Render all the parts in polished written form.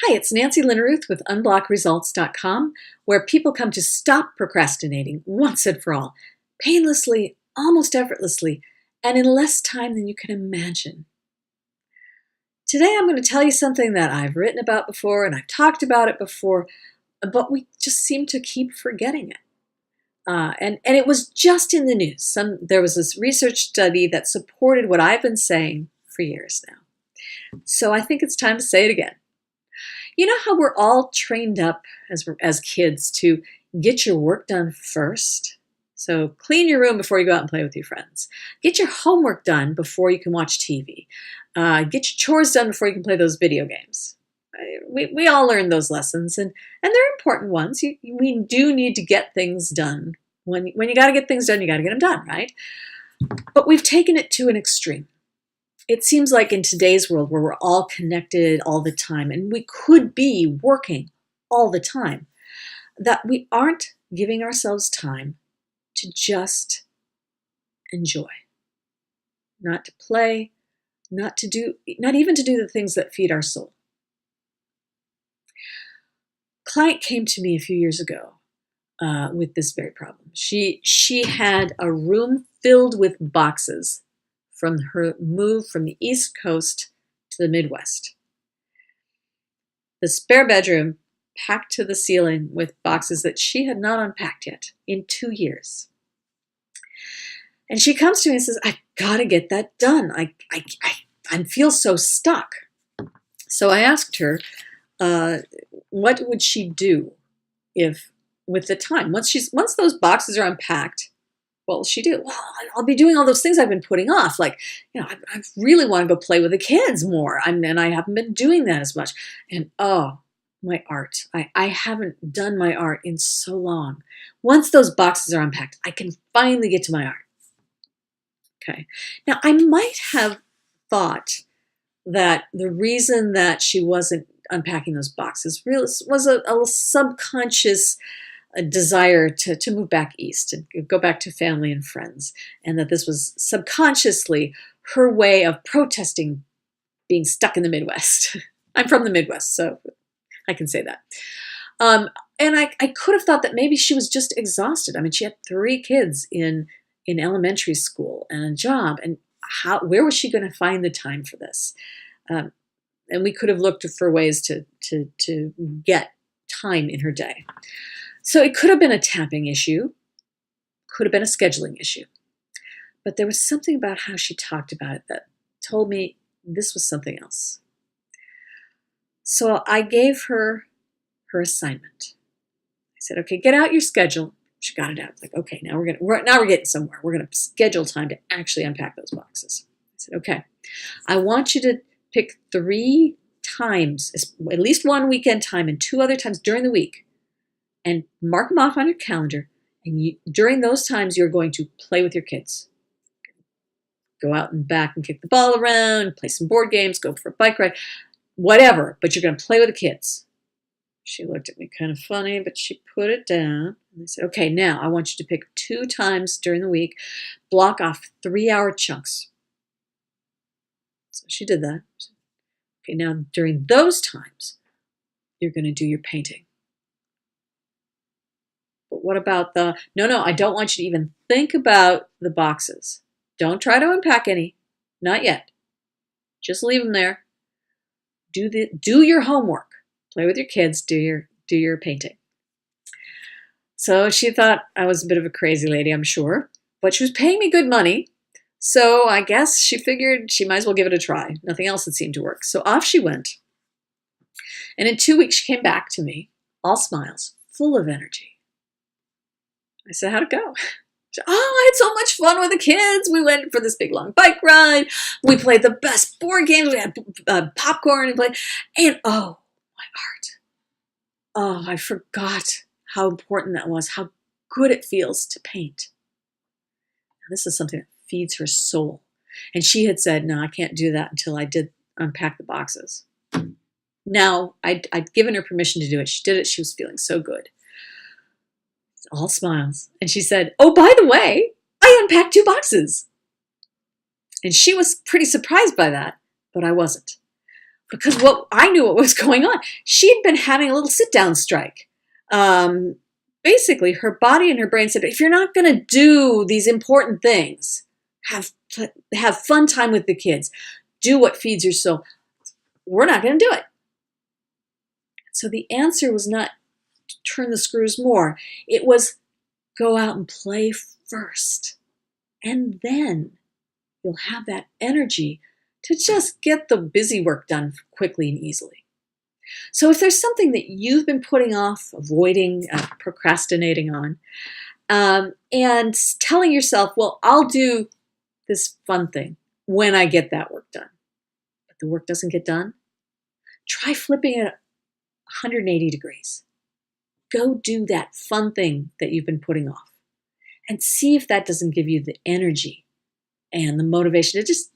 Hi, it's Nancy Linneruth with unblockresults.com, where people come to stop procrastinating once and for all, painlessly, almost effortlessly, and in less time than you can imagine. Today I'm going to tell you something that I've written about before and I've talked about it before, but we just seem to keep forgetting it. And it was just in the news. There was this research study that supported what I've been saying for years now. So I think it's time to say it again. You know how we're all trained up as kids to get your work done first? So clean your room before you go out and play with your friends. Get your homework done before you can watch TV. Get your chores done before you can play those video games. We all learn those lessons, and they're important ones. We do need to get things done. When you got to get things done, you got to get them done, right? But we've taken it to an extreme. It seems like in today's world where we're all connected all the time and we could be working all the time, that we aren't giving ourselves time to just enjoy, not to play, not even to do the things that feed our soul. A client came to me a few years ago with this very problem. She had a room filled with boxes from her move from the East Coast to the Midwest. The spare bedroom packed to the ceiling with boxes that she had not unpacked yet in 2 years. And she comes to me and says, I've got to get that done. I feel so stuck. So I asked her, what would she do with the time? Once those boxes are unpacked, what will she do? Well, I'll be doing all those things I've been putting off. Like, I really want to go play with the kids more. And I haven't been doing that as much. And my art. I haven't done my art in so long. Once those boxes are unpacked, I can finally get to my art. Okay. Now, I might have thought that the reason that she wasn't unpacking those boxes really was a subconscious desire to move back east and go back to family and friends, and that this was subconsciously her way of protesting being stuck in the Midwest. I'm from the Midwest, so I can say that. And I could have thought that maybe she was just exhausted. I mean, she had 3 kids in elementary school and a job, and where was she going to find the time for this? And we could have looked for ways to get time in her day. So it could have been a tapping issue, could have been a scheduling issue. But there was something about how she talked about it that told me this was something else. So I gave her assignment. I said, okay, get out your schedule. She got it out. Like, okay, now we're getting somewhere. We're going to schedule time to actually unpack those boxes. I said, okay, I want you to pick 3 times, at least one weekend time and 2 other times during the week, and mark them off on your calendar. And during those times, you're going to play with your kids. Go out and back and kick the ball around, play some board games, go for a bike ride, whatever. But you're going to play with the kids. She looked at me kind of funny, but she put it down. And I said, okay, now I want you to pick 2 times during the week, block off 3-hour chunks. So she did that. Okay, now during those times, you're going to do your painting. But what about no, I don't want you to even think about the boxes. Don't try to unpack any. Not yet. Just leave them there. Do your homework. Play with your kids. Do your painting. So she thought I was a bit of a crazy lady, I'm sure. But she was paying me good money. So I guess she figured she might as well give it a try. Nothing else had seemed to work. So off she went. And in 2 weeks, she came back to me, all smiles, full of energy. I said, how'd it go? She said, I had so much fun with the kids. We went for this big long bike ride. We played the best board games. We had popcorn and played. And my art. I forgot how important that was, how good it feels to paint. Now, this is something that feeds her soul. And she had said, no, I can't do that until I did unpack the boxes. Now, I'd given her permission to do it. She did it. She was feeling so good. All smiles. And she said, oh, by the way, I unpacked 2 boxes. And she was pretty surprised by that, but I wasn't. because I knew what was going on. She'd been having a little sit-down strike. Basically, her body and her brain said, if you're not going to do these important things, have fun time with the kids, do what feeds your soul, we're not going to do it. So the answer was not turn the screws more. It was go out and play first. And then you'll have that energy to just get the busy work done quickly and easily. So if there's something that you've been putting off, avoiding, procrastinating on, and telling yourself, well, I'll do this fun thing when I get that work done, but the work doesn't get done, try flipping it 180 degrees. Go do that fun thing that you've been putting off and see if that doesn't give you the energy and the motivation to just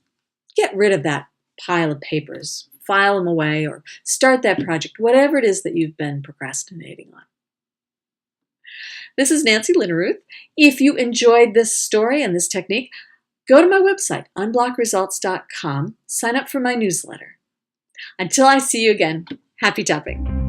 get rid of that pile of papers, file them away, or start that project, whatever it is that you've been procrastinating on. This is Nancy Linneruth. If you enjoyed this story and this technique, go to my website, unblockresults.com, sign up for my newsletter. Until I see you again, happy tapping.